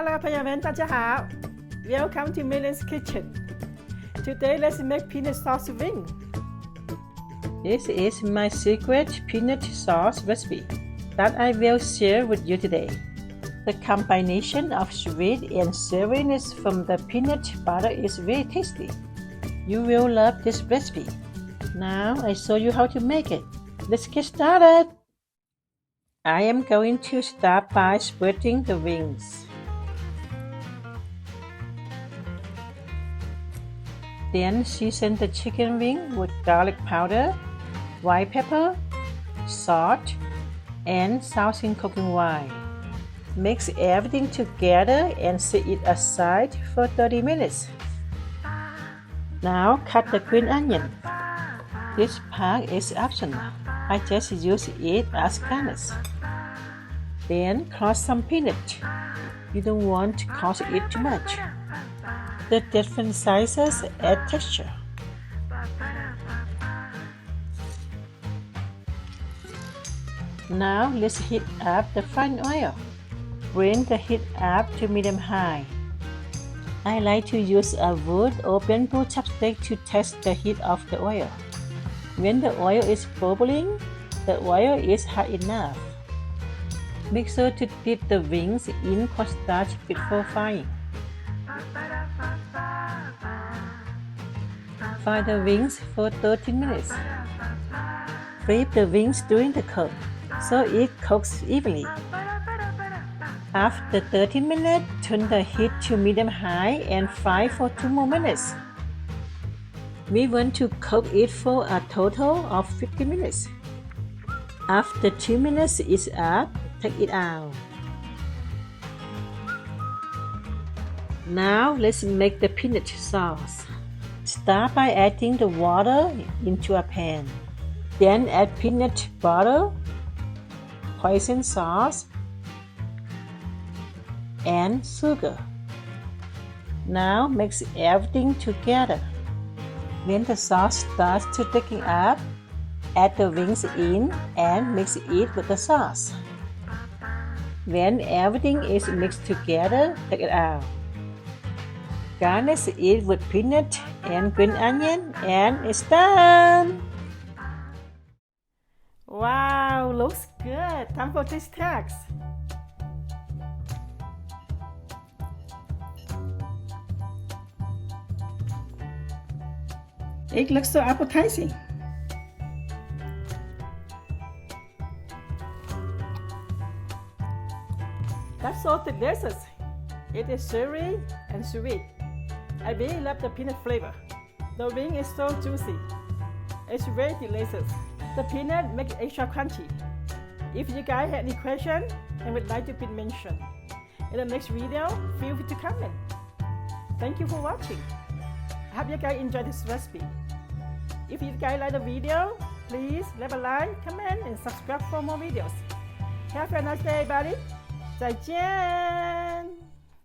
Hello 朋友们，大家好 ！Welcome to Millian's Kitchen. Today, let's make peanut sauce wing. This is my secret peanut sauce recipe that I will share with you today. The combination of sweet and savoriness from the peanut butter is very tasty. You will love this recipe. Now I show you how to make it. Let's get started. I am going to start by spreading the wings. Then season the chicken wing with garlic powder, white pepper, salt, and Shaohsing cooking wine. Mix everything together and set it aside for 30 minutes. Now cut the green onion. This part is optional. I just use it as garnish. Then crush some peanut. You don't want to crush it too much. The different sizes add texture. Now let's heat up the frying oil. Bring the heat up to medium-high. I like to use a wood or bamboo chopstick to test the heat of the oil. When the oil is bubbling, the oil is hot enough. Make sure to dip the wings in cornstarch before frying. Fry the wings for 13 minutes. Flip the wings during the cook, so it cooks evenly. After 13 minutes, turn the heat to medium-high and fry for 2 more minutes. We want to cook it for a total of 50 minutes. After 2 minutes is up, take it out. Now let's make the peanut sauce. Start by adding the water into a pan. Then add peanut butter, hoisin sauce, and sugar. Now mix everything together. When the sauce starts to thicken up, add the wings in and mix it with the sauce. When everything is mixed together, take it out. Garnish it with peanut and green onion and it's done! Wow, looks good. Time for taste test. It looks so appetizing. That's so delicious. It is savory and sweet. I really love the peanut flavor. The wing is so juicy. It's very delicious. The peanut makes it extra crunchy. If you guys have any questions and would like to be mentioned in the next video, feel free to comment. Thank you for watching. I hope you guys enjoyed this recipe. If you guys like the video, please leave a like, comment, and subscribe for more videos. Have a nice day, everybody. 再见。